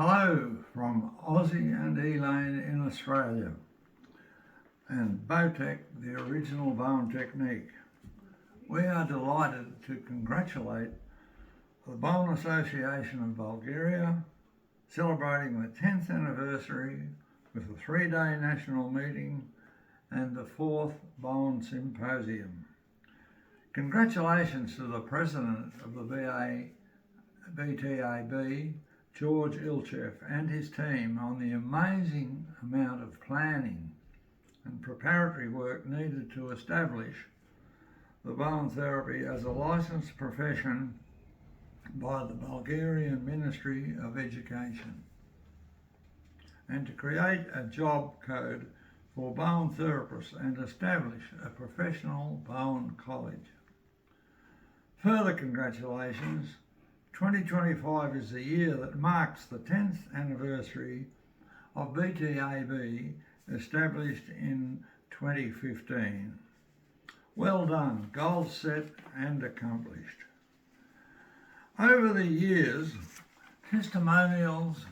Hello from Aussie and Elaine in Australia and BABTT, the original Bouen technique. We are delighted to congratulate the Bouen Association of Bulgaria, celebrating the 10th anniversary with a 3-day national meeting and the 4th Bouen symposium. Congratulations to the President of the BTAB, George Ilchev, and his team on the amazing amount of planning and preparatory work needed to establish the Bouen therapy as a licensed profession by the Bulgarian Ministry of Education, and to create a job code for Bouen therapists and establish a professional Bouen college. Further congratulations. 2025 is the year that marks the 10th anniversary of BTAB, established in 2015. Well done, goal set and accomplished. Over the years, testimonials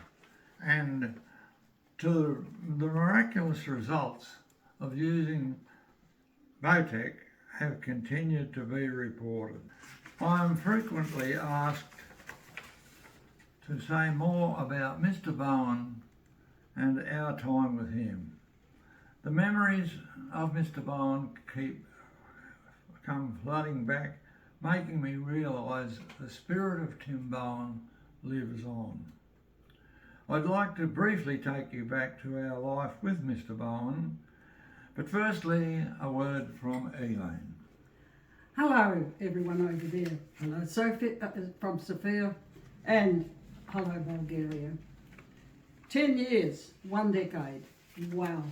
and to the miraculous results of using BABTT have continued to be reported. I am frequently asked to say more about Mr. Bouen and our time with him. The memories of Mr. Bouen come flooding back, making me realise the spirit of Tim Bouen lives on. I'd like to briefly take you back to our life with Mr. Bouen, but firstly a word from Elaine. Hello everyone over there. Hello Sophia from Sophia, and hello Bulgaria. 10 years, 1 decade. Wow.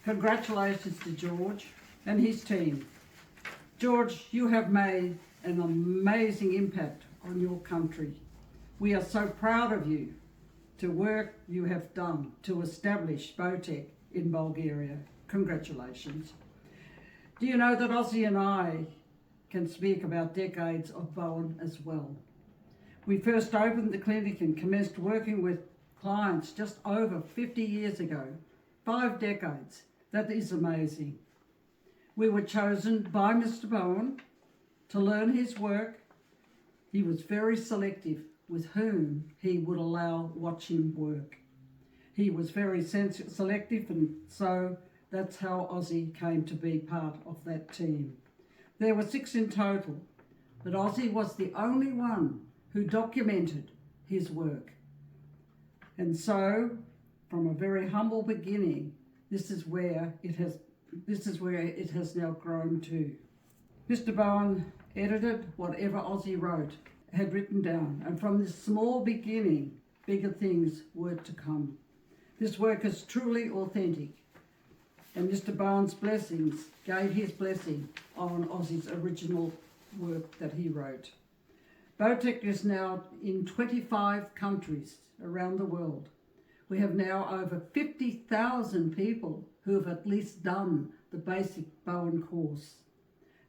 Congratulations to George and his team. George, you have made an amazing impact on your country. We are so proud of you, to work you have done to establish BABTT in Bulgaria. Congratulations. Do you know that Ozzy and I can speak about decades of Bouen as well? We first opened the clinic and commenced working with clients just over 50 years ago. 5 decades. That is amazing. We were chosen by Mr. Bouen to learn his work. He was very selective with whom he would allow watch him work. He was very selective, and so that's how Ozzy came to be part of that team. There were 6 in total, but Ozzy was the only one who documented his work. And so, from a very humble beginning, this is where it has now grown to. Mr. Bouen edited whatever Ozzy had written down, and from this small beginning, bigger things were to come. This work is truly authentic, and Mr. Bouen's blessings gave his blessing on Ozzy's original work that he wrote. BABTT is now in 25 countries around the world. We have now over 50,000 people who have at least done the basic Bouen course.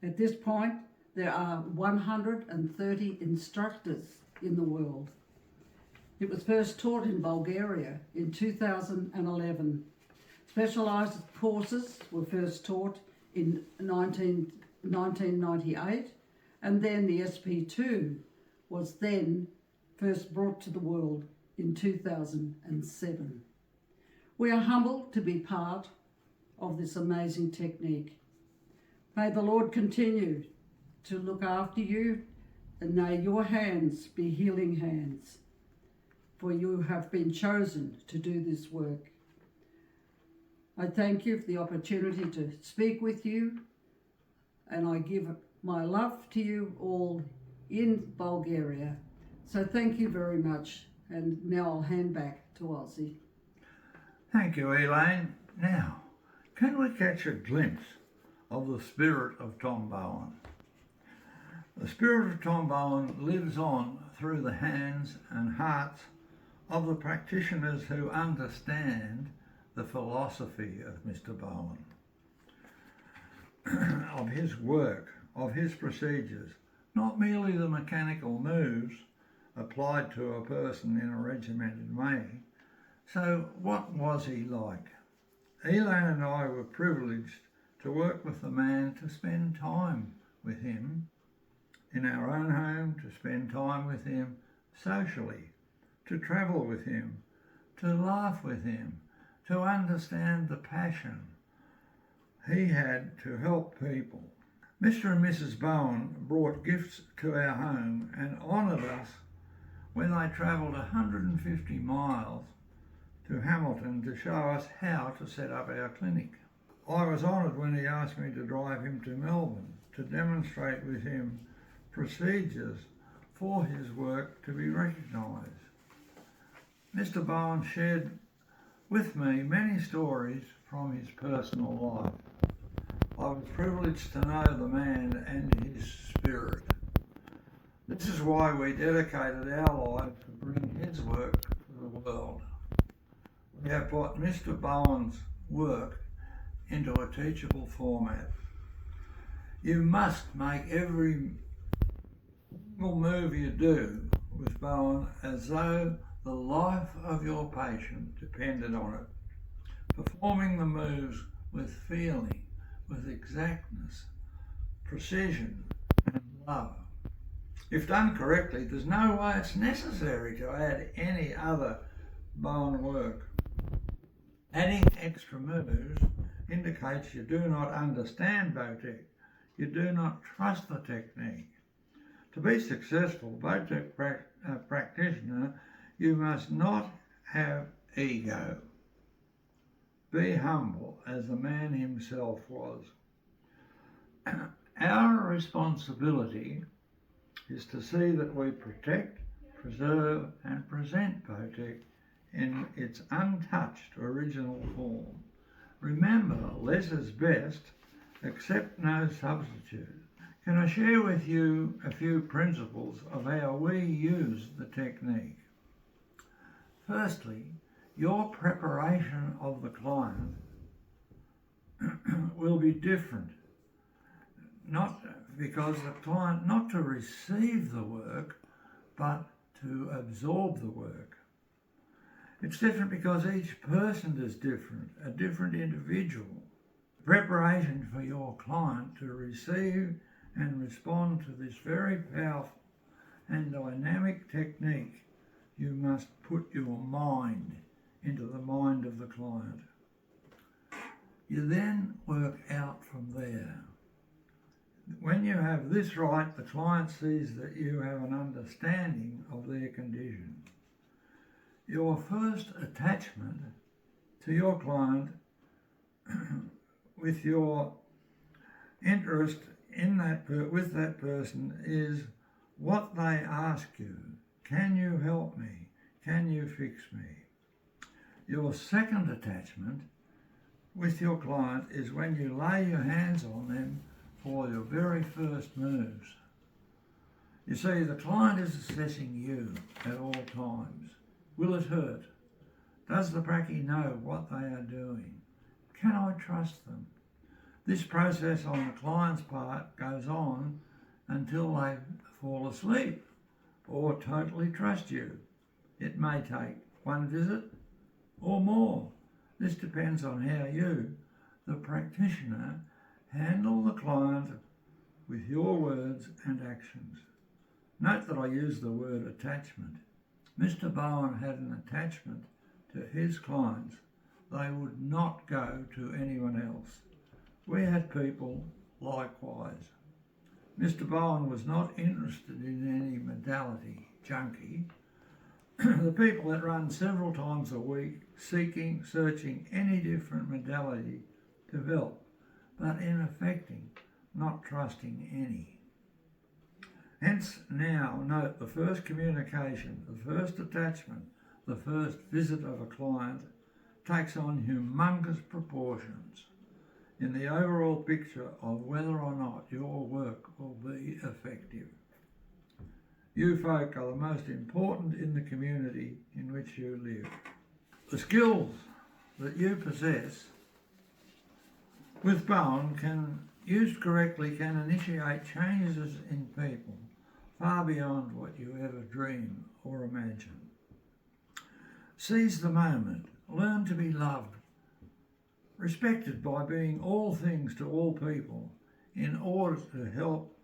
At this point, there are 130 instructors in the world. It was first taught in Bulgaria in 2011. Specialised courses were first taught in 1998, and then the SP2 was then first brought to the world in 2007. We are humbled to be part of this amazing technique. May the Lord continue to look after you, and may your hands be healing hands, for you have been chosen to do this work. I thank you for the opportunity to speak with you, and I give my love to you all in Bulgaria. So thank you very much, and now I'll hand back to Ozzy. Thank you, Elaine. Now, can we catch a glimpse of the spirit of Tom Bouen? The spirit of Tom Bouen lives on through the hands and hearts of the practitioners who understand the philosophy of Mr. Bouen, of his work, of his procedures, not merely the mechanical moves applied to a person in a regimented way. So what was he like? Ileyne and I were privileged to work with the man, to spend time with him in our own home, to spend time with him socially, to travel with him, to laugh with him, to understand the passion he had to help people. Mr. and Mrs. Bouen brought gifts to our home and honoured us when they travelled 150 miles to Hamilton to show us how to set up our clinic. I was honoured when he asked me to drive him to Melbourne to demonstrate with him procedures for his work to be recognised. Mr. Bouen shared with me many stories from his personal life. I was privileged to know the man and his spirit. This is why we dedicated our lives to bring his work to the world. We have put Mr. Bouen's work into a teachable format. You must make every single move you do with Bouen as though the life of your patient depended on it, performing the moves with feeling, with exactness, precision and love. If done correctly, there's no way it's necessary to add any other Bouen work. Adding extra moves indicates you do not understand BABTT. You do not trust the technique. To be successful BABTT practitioner, you must not have ego. Be humble as the man himself was. Our responsibility is to see that we protect, preserve and present BABTT in its untouched original form. Remember, less is best, accept no substitute. Can I share with you a few principles of how we use the technique? Firstly, your preparation of the client will be different, not because the client, not to receive the work, but to absorb the work. It's different because each person is different, a different individual. Preparation for your client to receive and respond to this very powerful and dynamic technique, you must put your mind into the mind of the client. You then work out from there. When you have this right, the client sees that you have an understanding of their condition. Your first attachment to your client with your interest in with that person is what they ask you. Can you help me? Can you fix me? Your second attachment with your client is when you lay your hands on them for your very first moves. You see, the client is assessing you at all times. Will it hurt? Does the pracky know what they are doing? Can I trust them? This process on the client's part goes on until they fall asleep or totally trust you. It may take one visit or more. This depends on how you, the practitioner, handle the client with your words and actions. Note that I use the word attachment. Mr. Bouen had an attachment to his clients. They would not go to anyone else. We had people likewise. Mr. Bouen was not interested in any modality junkie. The people that run several times a week searching any different modality to help, but in affecting, not trusting any. Hence now note the first communication, the first attachment, the first visit of a client takes on humongous proportions in the overall picture of whether or not your work will be effective. You folk are the most important in the community in which you live. The skills that you possess with Bouen, used correctly, can initiate changes in people far beyond what you ever dream or imagine. Seize the moment, learn to be loved, respected by being all things to all people in order to help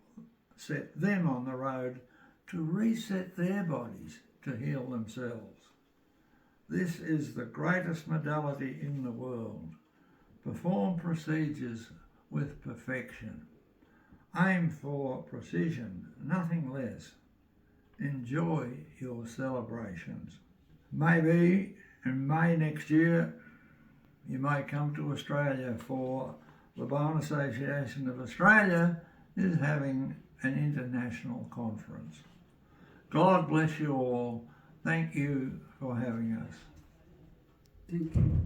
set them on the road to reset their bodies to heal themselves. This is the greatest modality in the world. Perform procedures with perfection. Aim for precision, nothing less. Enjoy your celebrations. Maybe in May next year you may come to Australia, for the Bouen Association of Australia is having an international conference. God bless you all. Thank you for having us. Thank you.